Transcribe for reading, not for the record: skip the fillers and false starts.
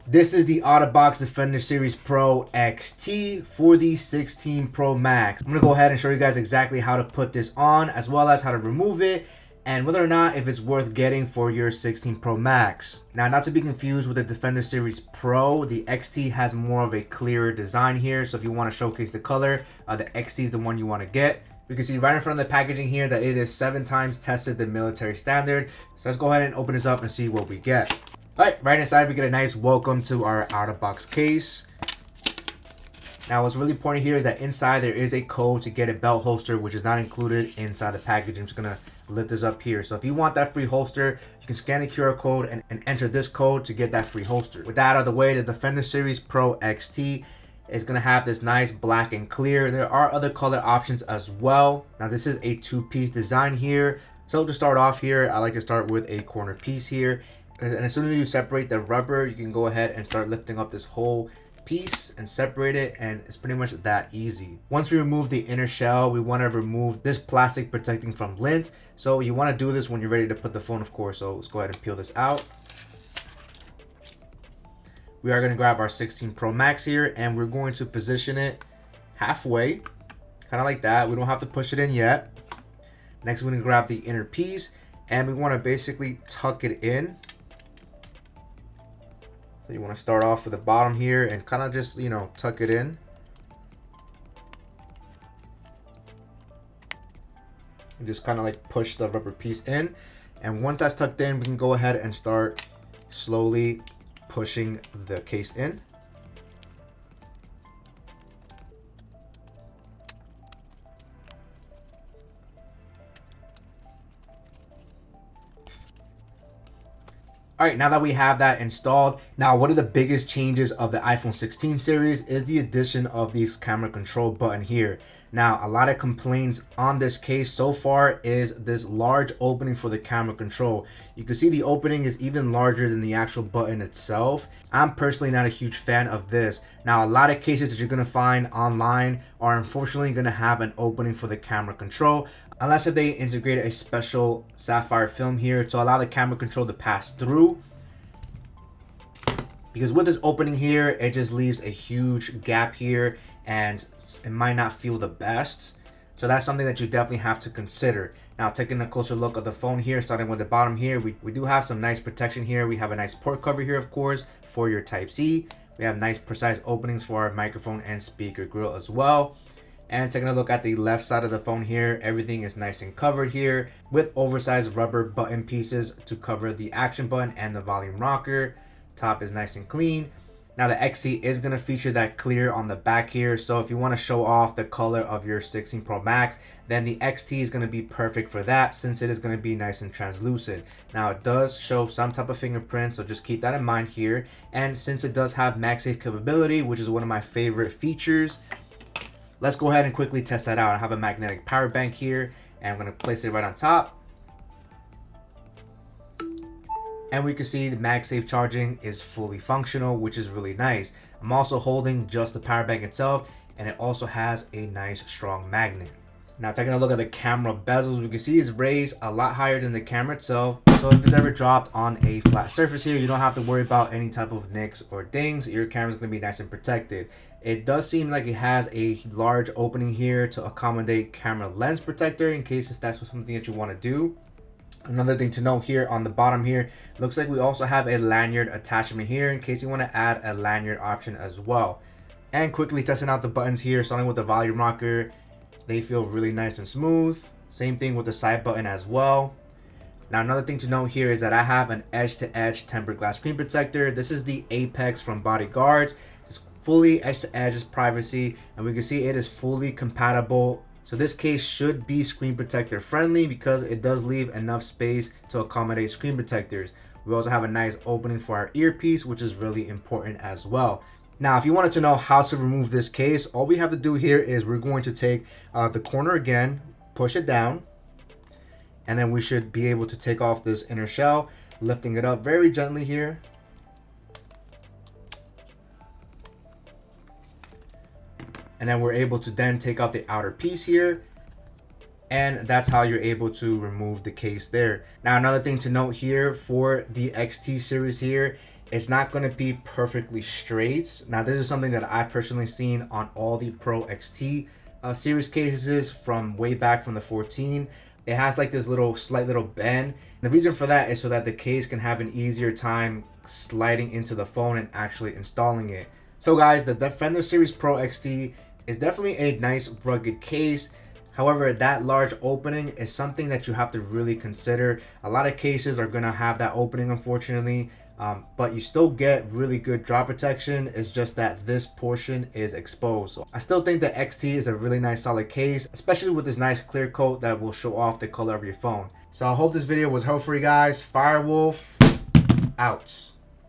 This is the OtterBox Defender Series Pro XT for the 16 Pro Max. I'm going to go ahead and show you guys exactly how to put this on, as well as how to remove it, and whether or not if it's worth getting for your 16 Pro Max. Now, not to be confused with the Defender Series Pro, the XT has more of a clearer design here, so if you want to showcase the color, the XT is the one you want to get. You can see right in front of the packaging here that it is 7 times tested the military standard. So let's go ahead and open this up and see what we get. Alright, right inside we get a nice welcome to our out-of-box case. Now what's really important here is that inside there is a code to get a belt holster, which is not included inside the package. I'm just going to lift this up here. So if you want that free holster, you can scan the QR code and enter this code to get that free holster. With that out of the way, the Defender Series Pro XT is going to have this nice black and clear. There are other color options as well. Now this is a two-piece design here. So to start off here, I like to start with a corner piece here. And as soon as you separate the rubber, you can go ahead and start lifting up this whole piece and separate it, and it's pretty much that easy. Once we remove the inner shell, we want to remove this plastic protecting from lint. So you want to do this when you're ready to put the phone, of course. So let's go ahead and peel this out. We are going to grab our 16 Pro Max here, and we're going to position it halfway, kind of like that. We don't have to push it in yet. Next, we're going to grab the inner piece, and we want to basically tuck it in. So you want to start off with the bottom here and kind of just, tuck it in. And just kind of like push the rubber piece in. And once that's tucked in, we can go ahead and start slowly pushing the case in. Alright, now that we have that installed, now one of the biggest changes of the iPhone 16 series is the addition of this camera control button here. Now, a lot of complaints on this case so far is this large opening for the camera control. You can see the opening is even larger than the actual button itself. I'm personally not a huge fan of this. Now, a lot of cases that you're going to find online are unfortunately going to have an opening for the camera control, unless if they integrate a special sapphire film here to allow the camera control to pass through. Because with this opening here, it just leaves a huge gap here and it might not feel the best. So that's something that you definitely have to consider. Now, taking a closer look at the phone here, starting with the bottom here, we do have some nice protection here. We have a nice port cover here, of course, for your Type-C. We have nice precise openings for our microphone and speaker grill as well. And taking a look at the left side of the phone here, everything is nice and covered here with oversized rubber button pieces to cover the action button and the volume rocker. Top is nice and clean. Now the XT is going to feature that clear on the back here, so if you want to show off the color of your 16 Pro Max, then the XT is going to be perfect for that, since it is going to be nice and translucent. Now it does show some type of fingerprint, so just keep that in mind here. And since it does have MagSafe capability, which is one of my favorite features, let's go ahead and quickly test that out. I have a magnetic power bank here, and I'm going to place it right on top. And we can see the MagSafe charging is fully functional, which is really nice. I'm also holding just the power bank itself, and it also has a nice strong magnet. Now taking a look at the camera bezels, we can see it's raised a lot higher than the camera itself. So if it's ever dropped on a flat surface here, you don't have to worry about any type of nicks or dings. Your camera's going to be nice and protected. It does seem like it has a large opening here to accommodate camera lens protector in case if that's something that you want to do. Another thing to note here on the bottom here, looks like we also have a lanyard attachment here in case you want to add a lanyard option as well. And quickly testing out the buttons here, starting with the volume rocker, they feel really nice and smooth. Same thing with the side button as well. Now another thing to note here is that I have an edge-to-edge tempered glass screen protector. This is the Apex from Bodyguards. It's fully edge-to-edge, it's privacy, and we can see it is fully compatible. So this case should be screen protector friendly because it does leave enough space to accommodate screen protectors. We also have a nice opening for our earpiece, which is really important as well. Now, if you wanted to know how to remove this case, all we have to do here is we're going to take the corner again, push it down, and then we should be able to take off this inner shell, lifting it up very gently here. And then we're able to then take out the outer piece here, and that's how you're able to remove the case there. Now another thing to note here for the XT series here it's not going to be perfectly straight. Now, this is something that I've personally seen on all the Pro XT series cases from way back from the 14. It has like this slight little bend. And the reason for that is so that the case can have an easier time sliding into the phone and actually installing it. So guys, the Defender Series Pro XT is definitely a nice rugged case. However, that large opening is something that you have to really consider. A lot of cases are going to have that opening, unfortunately, but you still get really good drop protection. It's just that this portion is exposed. So I still think the XT is a really nice solid case, especially with this nice clear coat that will show off the color of your phone. So I hope this video was helpful for you guys. Firewolf out.